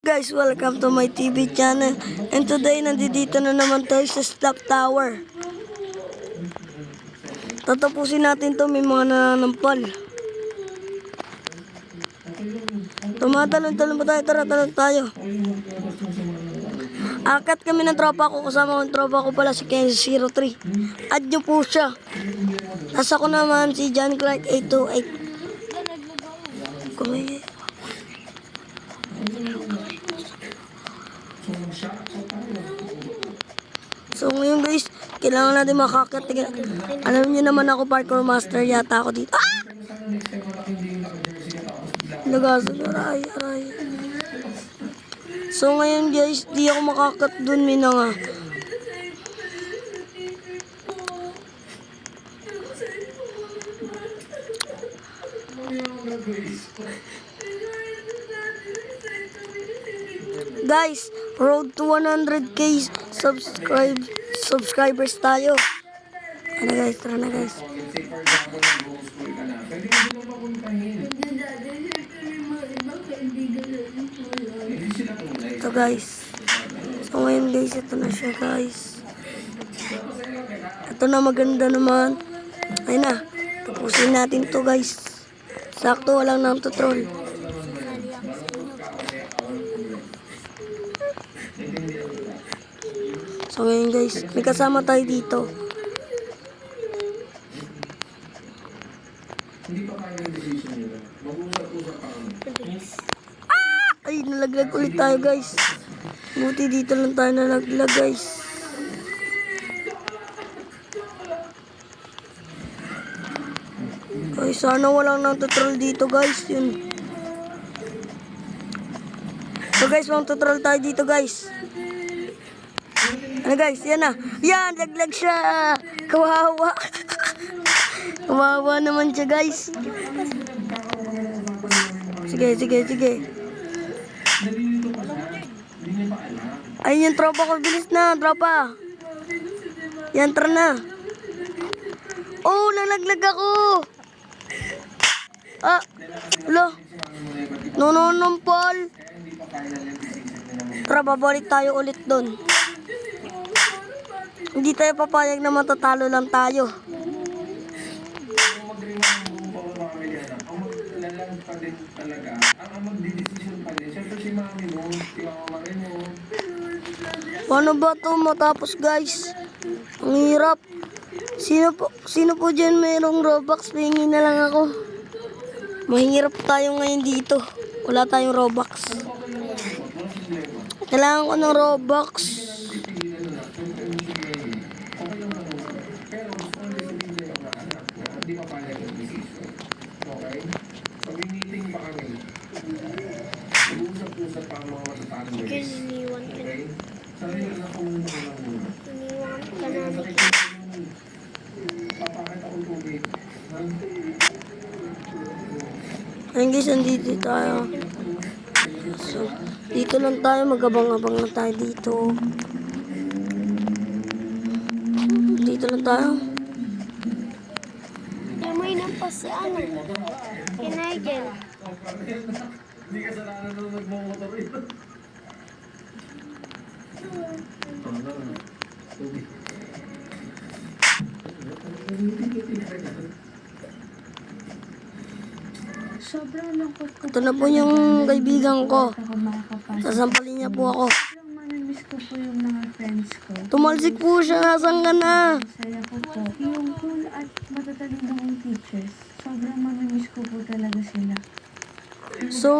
Guys, welcome to my TV channel. And today, nandito na naman tayo sa Stock Tower. Tatapusin natin to, may mga nananampal. Tumatalon-talon pa tayo, tara, talon tayo. Akat kami ng tropa ko, kasama ko ng tropa ko pala si Kenzie03. Add nyo po siya. Nasa ko naman si John Clark 828. Kumaya. So ngayon guys, kailangan natin makakit. Alam niyo naman ako, parkour master yata ako dito. Ah! Lagasan, aray. So ngayon guys, di ako makakat dun, mina nga. Guys, road to 100k subscribers tayo. Ano guys, tara na guys. Ito guys. So ngayon guys, ito na siya guys. Ito na, maganda naman. Ayun na, tapusin natin to guys. Sakto, walang nang tutrol. So ngayon guys, may kasama tayo dito. Ay, nalaglag ulit tayo guys. Buti dito lang tayo nalaglag guys. Ay, sana walang nang-tutrol dito guys. Yun. So guys, mang-tutrol tayo dito guys. Ano guys, yan na. Yan, laglag siya. Kawawa. Kawawa naman siya guys. Sige. Ayun yung tropa ko. Bilis na, tropa. Yan, tara na. Oh, nalaglag ako. Ah, lo. Paul. Tara, babalik tayo ulit doon. Hindi tayo papayag na matatalo lang tayo. Paano ba ito matapos guys? Ang hirap. Sino po dyan mayroong Robux? Pingin na lang ako. Mahirap tayo ngayon dito. Wala tayong Robux. Kailangan ko ng Robux. Ayun guys, nandito tayo. So, dito lang tayo, magabang-abang na tayo dito. Dito lang tayo. May nampas si ano? Kinagel. Hindi ka salanan nung nagmamotor yun. Sobrang lungkot ko. Ito na po yung kaibigan ko. Sasampalin niya po ako. Sobrang manamiss ko po yung mga friends ko. Tumalsik po siya. Nasaan ka na? Saya ko po. Yung cool at matatalinong teachers. Sobrang manamiss ko po talaga sila. So,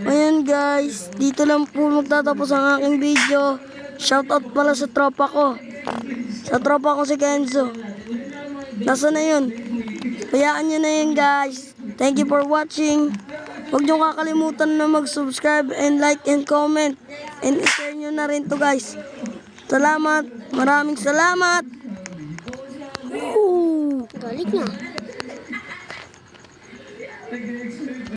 ayan guys. Dito lang po magtatapos ang aking video. Shoutout pala sa tropa ko. Sa tropa ko si Kenzo. Nasaan na yun? Hayaan nyo na yun guys. Thank you for watching. Huwag nyo kakalimutan na mag-subscribe and like and comment. And i-share nyo na rin to guys. Salamat. Maraming salamat. Galing na.